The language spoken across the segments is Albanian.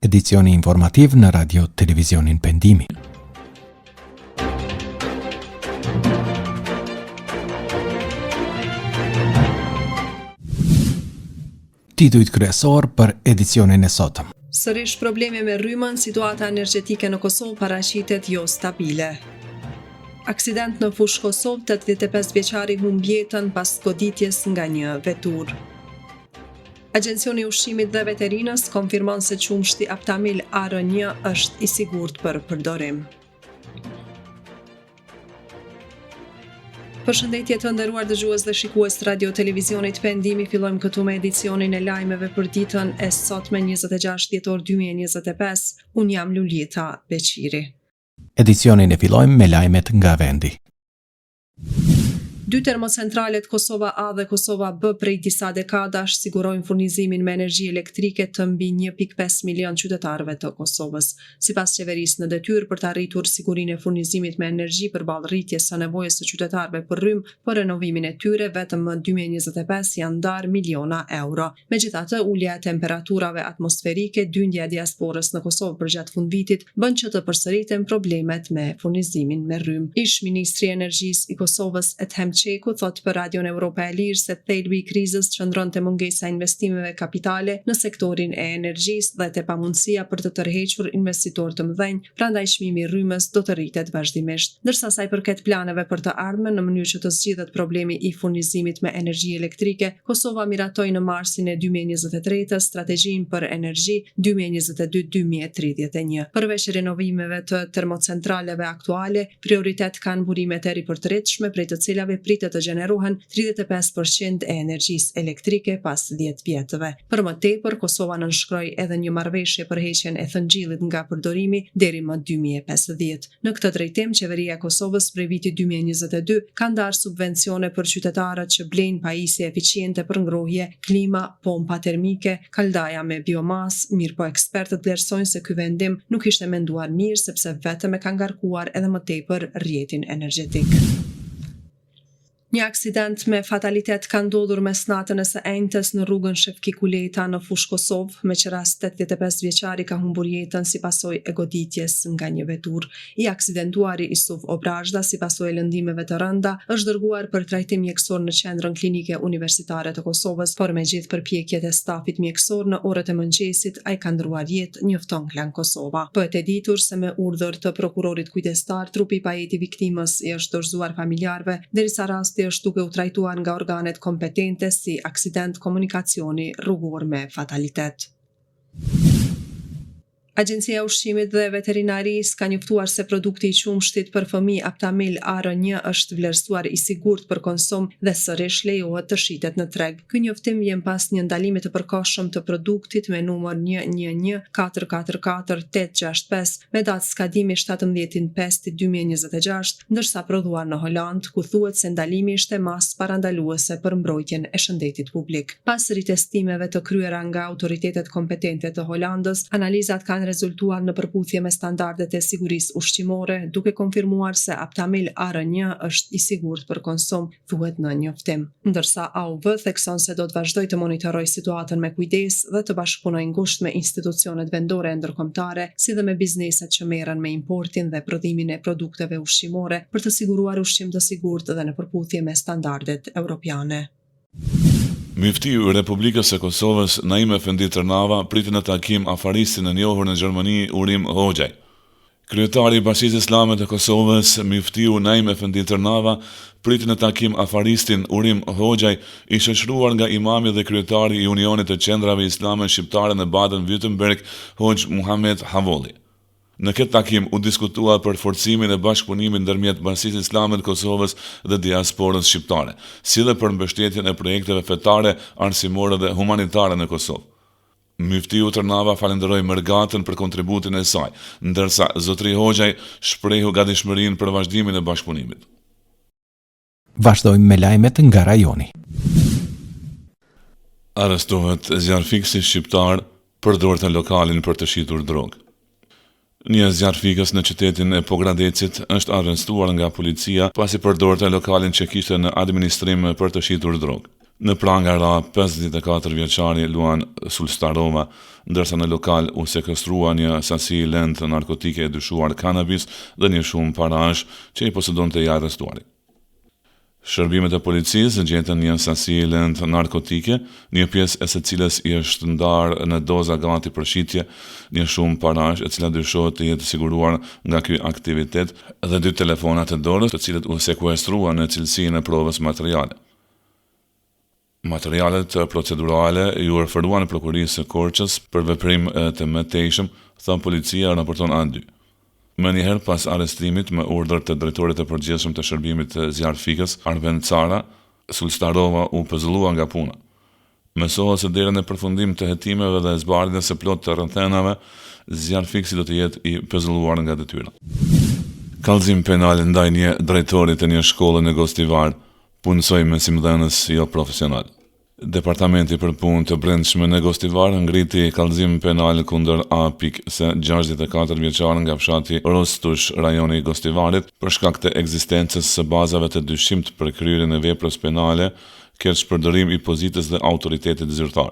Edicioni informativ në Radio Televizionin Pendimi. Titujt kryesor për edicionin e sotëm. Sërish probleme me rrymën, situata energjetike në Kosovë paraqitet jo stabile. Aksident në fushë Kosovë, 85 vjeçari humb jetën pas goditjes nga një vetur. Agjencioni i Ushqimit dhe Veterinës konfirmon se qumshti Aptamil AR1 është i sigurt për përdorim. Përshëndetje të nderuar dëgjues dhe shikues të Radio Televizionit Pendimi, fillojmë këtu me edicionin e lajmeve për ditën e sotme 26 dhjetor 2025. Unë jam Lulita Beqiri. Edicionin e fillojmë me lajmet nga vendi. Dy termocentralet Kosova A dhe Kosova B prej disa dekadash sigurojnë furnizimin me energji elektrike të mbi 1.5 milion qytetarëve të Kosovës. Sipas qeverisë, në detyrë për të arritur sigurinë e furnizimit me energji përballë rritjes së nevojës së qytetarëve për rrymë, për renovimin e tyre vetëm më 2025 janë ndarë miliona euro. Megjithatë, ulja e temperaturave atmosferike, dyndja e diasporës në Kosovë përgjatë fundvitit bën që të përsëriten problemet me furnizimin me rrymë. Ish ministri i energjisë i Kosovës Ethem Çeku thot për Radion Evropa e Lirë se thelbi i krizës qëndron te mungesa e investimeve kapitale në sektorin e energjisë dhe te pamundësia për të tërhequr investitorë të mëdhenj, prandaj çmimi i rrymës do të rritet vazhdimisht. Ndërsa sa i përket planeve për të ardhmen në mënyrë që të zgjidhet problemi i furnizimit me energji elektrike, Kosova miratoi në marsin e 2023 strategjinë për energji 2022-2031. Përveç renovimeve të termocentraleve aktuale, prioritet kanë burimet e ripërtëritshme prej të cilave pritet të gjenerohen 35% e energjisë elektrike pas 10 vjetëve. Për më tepër, Kosova nënshkroi edhe një marrëveshje për heqjen e thëngjillit nga përdorimi deri më 2050. Në këtë drejtim, qeveria e Kosovës prej vitit 2022 ka ndarë subvencione për qytetarët që blejnë pajisje eficiente për ngrohje, klima, pompa termike, kaldaja me biomas, mirë po ekspertët vlerësojnë se ky vendim nuk ishte menduar mirë sepse vetëm e ka ngarkuar edhe më tepër rrjetin energjetik. Një aksident me fatalitet ka ndodhur mes natën e së enjtes në rrugën Shefki Kuleta në fushë Kosovë, me që rast 85 vjeçari ka humbur jetën si pasojë e goditjes nga një vetur. I aksidentuari Isuf Obrazhda, si pasojë e lëndimeve të rënda, është dërguar për trajtim mjekësor në qendrën klinike universitare të Kosovës, por me gjithë përpjekjet e stafit mjekësor në orët e mëngjesit, ai ka ndruar jetë, njofton Klan Kosova. Bëhet e ditur se me urdhër të prokurorit kujdestar, trupi i pajeti viktimës i është dorëzuar familjarëve, derisa rasti është duke u trajtuar nga organet kompetente si aksident komunikacioni rrugor me fatalitet. Agjencia e Ushqimit dhe Veterinarisë ka njoftuar se produkti i qumshtit për fëmijë Aptamil AR1 është vlerësuar i sigurt për konsum dhe sërish lejohet të shitet në treg. Ky njoftim vjen pas një ndalimi të përkohshëm të produktit me numër 111444-865 me datë skadimi 17/5/2026, ndërsa prodhuar në Holand, ku thuhet se ndalimi ishte mas parandaluese për mbrojtjen e shëndetit publik. Pas ritestimeve të kryera nga autoritetet kompetente të Holandës, analizat kanë rezultuar në përputhje me standardet e sigurisë ushqimore, duke konfirmuar se Aptamil AR1 është i sigurt për konsum, thuhet në njoftim. Ndërsa AUV thekson se do të vazhdojë të monitorojë situatën me kujdes dhe të bashkëpunojë ngushtë me institucionet vendore e ndërkombëtare, si dhe me bizneset që merren me importin dhe prodhimin e produkteve ushqimore për të siguruar ushqim të sigurt dhe në përputhje me standardet evropiane. Miftiu i Republikës së Kosovës, Naim Efendi Tërnava, priti në takim afaristin e njohur në Gjermani, Urim Hoxhaj. Kryetari i Bashkisë Islame të Kosovës, Miftiu Naim Efendi Tërnava, priti në takim afaristin Urim Hoxhaj, i shoqëruar nga imami dhe kryetari i Unionit të Qendrave Islame Shqiptare në Baden-Württemberg, Hoxh Muhammed Havolli. Në këtë takim u diskutua për forcimin e bashkëpunimit ndërmjet Bashkisë Islame të Kosovës dhe diasporës shqiptare, si dhe për mbështetjen e projekteve fetare, arsimore dhe humanitare në Kosovë. Miftiu Tërnava falenderoi Mërgatën për kontributin e saj, ndërsa zotri Hoxhaj shprehu gatishmërinë për vazhdimin e bashkëpunimit. Vazhdojmë me lajmet nga rajoni. Arrestohet zjarfiksi shqiptar për dorëta lokalin për të shitur drogë. Një zjarfikës në qytetin e Pogradecit është arrestuar nga policia pasi përdorte lokalin që kishte në administrim për të shitur drogë. Në pranga ra 54 vjeçari Luan Sulstarova, ndërsa në lokal u sekuestrua një sasi lëndë të narkotike e dyshuar kanabis dhe një shumë parash që i posedonte i arrestuari. Shërbimet e policisë gjetën një sasi lëndë narkotike, një pjesë e së cilës i është ndarë në doza gati për shitje, një shumë parash e cila dyshohet të jetë siguruar nga ky aktivitet dhe 2 telefonat e dorës, të cilët u sekuestrua në cilësinë e provës materiale. Materialet procedurale ju referuan prokurisë së Korçës për veprim të mëtejshëm, thon policia, raporton A2. Më njëherë pas arrestimit me urdhër të drejtorit të përgjithshëm të shërbimit të zjarfikës, Arven Cara, Sulstarova u pezëllua nga puna. Mësohet se deri në përfundim të hetimeve dhe zbardhjes së plot të rrethënave, zjarfiksi do të jetë i pezëlluar nga detyra. Kallëzim penal ndaj një drejtorit të një shkolle në Gostivar, punësoj me mësimdhënës jo profesional. Departamenti për punë të brendshme në Gostivar ngriti kallëzim penal kundër A.se 64 vjeçar nga fshati Rostush, rajoni i Gostivarit, për shkak të ekzistencës së bazave të dyshimt për kryerjen e veprës penale, keq përdërim i pozitës dhe autoritetit zyrtar.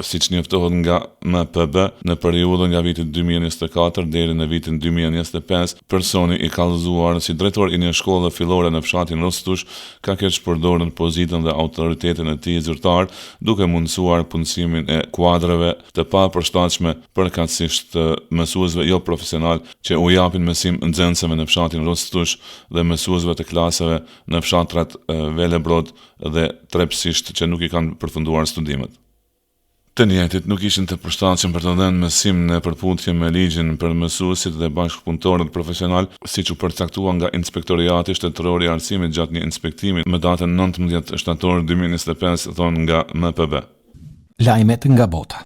Siç njoftohet nga MPB, në periudhën nga viti 2024 deri në vitin 2025, personi i kallëzuar si drejtor i një shkolle fillore në fshatin Rostush ka keq përdorur pozitën dhe autoritetin e tij zyrtar, duke mundësuar punësimin e kuadrave të papërshtatshme përkatësisht të mësuesve jo profesional që u japin mësim nxënësve në fshatin Rostush dhe mësuesve të klasave në fshatrat Velebrod dhe trepsisht që nuk i kanë përfunduar studimet. Të njëjtit nuk ishin të përshtatshëm për të dhënë mësim në përputhje me ligjin për mësuesit dhe bashkëpunëtorët profesional, siç u përcaktua nga Inspektoriati Shtetëror i Arsimit gjatë një inspektimi më datën 19 shtator 2025, thon nga MPB. Lajmet nga bota.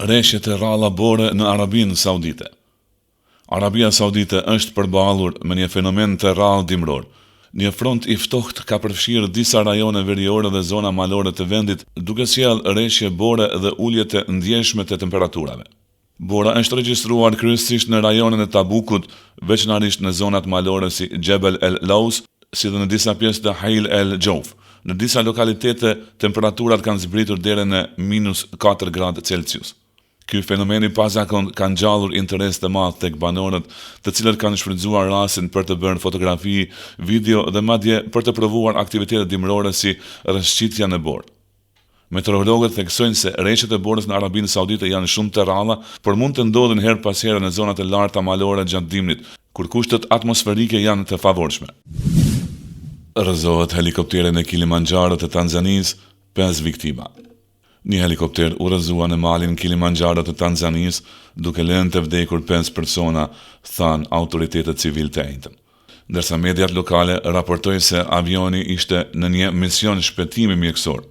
Rreshjet e rralla bore në Arabinë Saudite. Arabia Saudite është përballur me një fenomen të rrallë dimror. Një front i ftohtë ka përfshirë disa rajone veriore dhe zona malore të vendit, duke sjellë rreshje bore dhe ulje të ndjeshme të temperaturave. Bora është regjistruar kryesisht në rajonin e Tabukut, veçanërisht në zonat malore si Jebel El Laus, si dhe në disa pjesë të Hail El Jouf. Në disa lokalitete temperaturat kanë zbritur deri në -4 gradë Celsius. Ky fenomen i pazakont ka ngjallur interes të madh tek banorët, të cilët kanë shfrytzuar rastin për të bërë fotografi, video dhe madje për të provuar aktivitete dimrore si rreshqitja në borë. Meteorologët theksojnë se rreshtet e borës në Arabinë Saudite janë shumë të rralla, por mund të ndodhin her pas here në zonat e larta malore gjatë dimrit, kur kushtet atmosferike janë të favorshme. Rrëzohet helikopteri në Kilimanjaro të Tanzanisë, 5 viktima. Një helikopter u rrëzua në malin Kilimanjaro të Tanzanisë, duke lënë të vdekur 5 persona, than autoritetet civil të njëjtën. Ndërsa mediat lokale raportojnë se avioni ishte në një mision shpëtimi mjekësor.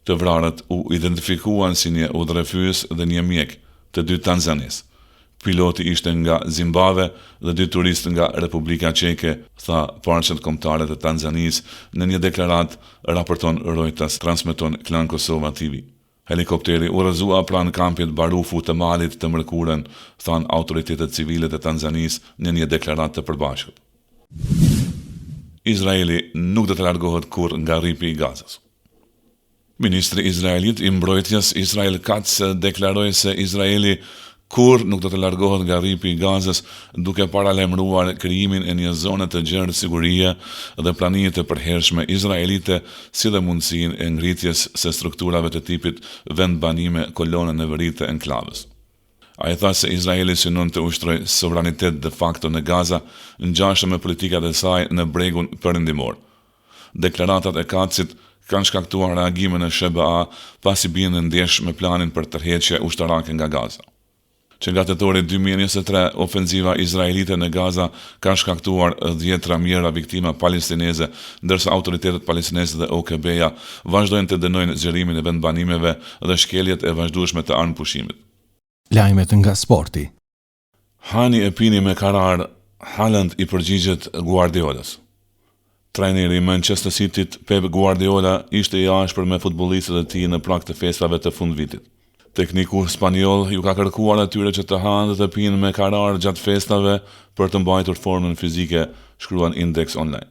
Të vrarët u identifikuan si një udhërefyes dhe një mjek, të 2 tanzanisë. Piloti ishte nga Zimbabwe dhe 2 turistë nga Republika Çeke, tha parqet kombëtare të Tanzanisë në një deklaratë, raporton Reuters, transmeton Klan Kosova TV. Helikopteri u rrëzua pranë kampit Barufu të malit të mërkurën, than autoritetet civile të Tanzanisë në një deklaratë të përbashkët. Izraeli nuk do të largohet kurrë nga rripi i Gazës. Ministri izraelit i mbrojtjes Israel Katz deklaroi se Izraeli kur nuk do të largohet nga rripi i Gazës, duke paralajmëruar krijimin e një zone të gjerë sigurie dhe pranije të përhershme izraelite, si dhe mundësinë e ngritjes së strukturave të tipit vendbanime kolone në veri të enklavës. Ai tha se Izraeli synon të ushtrojë sovranitet de facto në Gaza, ngjashëm me politikat e saj në bregun perëndimor. Deklaratat e Katzit kanë shkaktuar reagime në SBA pasi bien në ndjesh me planin për tërheqje ushtarake nga Gaza. Që nga tetori 2023, ofenziva izraelite në Gaza ka shkaktuar 10 mijëra viktima palestineze, ndërsa autoritetet palestineze dhe OKB-ja vazhdojnë të dënojnë zgjerimin e vendbanimeve dhe shkeljet e vazhdueshme të anëpushimit. Lajmet nga sporti. Hani e pini me karar, Haaland i përgjigjet Guardiolës. Trajneri i Manchester Cityt, Pep Guardiola, ishte i ashpër me futbollistët e tij në prag të festave të fundvitit. Tekniku spanjoll ju ka kërkuar atyre që të hanë dhe të pinë me karar gjatë festave për të mbajtur formën fizike, shkruan Index Online.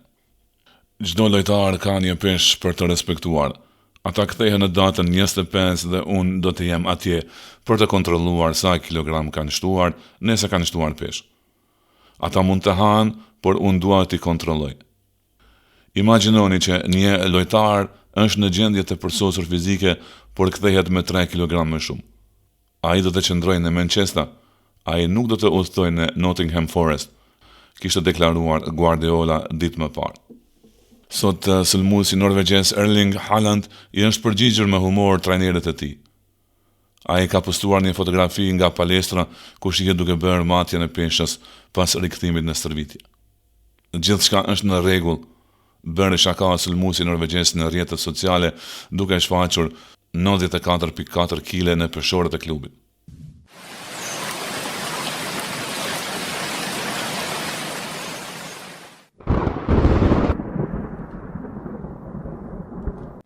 Çdo lojtar ka një peshë për të respektuar. Ata kthehen në datën 25 dhe unë do të jem atje për të kontrolluar sa kilogram kanë shtuar, nëse kanë shtuar peshë. Ata mund të hanë, por unë dua t'i kontrolloj. Imagjinoni që një lojtar është në gjendje të përsosur fizike, por kthehet me 3 kg më shumë. Ai do të qëndrojë në Manchester, ai nuk do të udhtojë në Nottingham Forest, kishte deklaruar Guardiola ditë më parë. Sot sulmuesi norvegjes Erling Haaland i është përgjigjur me humor trajnerët e tij. Ai ka postuar një fotografi nga palestra ku shihet duke bërë matjen e peshës pas rikthimit në stërvitje. Gjithçka është në rregull, bëri shaka sulmuesi norvegjes në rrjetet sociale duke shfaqur 94.4 kg në peshorët e klubit.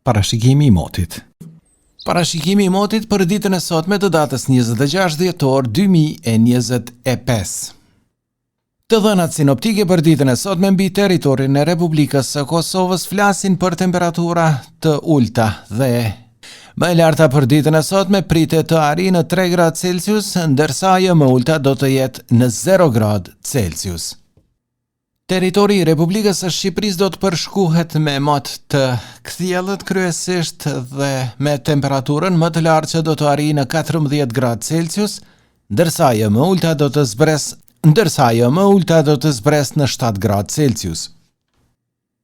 Parashikimi i motit. Parashikimi i motit për ditën e sotme të datës 26 dhjetor 2025. Të dhënat sinoptike për ditën e sotme mbi territorin e Republikës së Kosovës flasin për temperatura të ulta dhe më e larta për ditën e sotme pritet të arrijë në 3 gradë Celsius, ndërsa ajo më ulta do të jetë në 0 gradë Celsius. Territori i Republikës së Shqipërisë do të përshkuhet me mot të kthjellët kryesisht dhe me temperaturën më të lartë që do të arrijë në 14 gradë Celsius, ndërsa ajo më ulta do të zbresë në 7 gradë Celsius.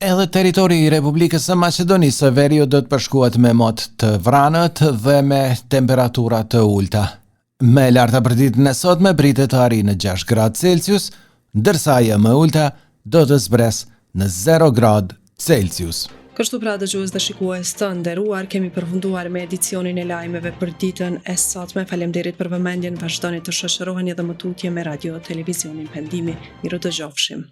Edhe territori i Republikës së Maqedonisë së Veriut do të përshkuhet me mot të vranët dhe me temperatura të ulta. Më e larta për ditën e sotme pritet të arrijë në 6 gradë Celsius, ndërsa ajo më ulta do të zbresë në 0 gradë Celsius. Kështu pra dëgjues dhe shikues të nderuar, kemi përfunduar me edicionin e lajmeve për ditën e sotme. Faleminderit për vëmendjen, vazhdoni të shoqëroheni dhe më tutje me Radio Televizionin Pendimi. Miru dëgjofshim.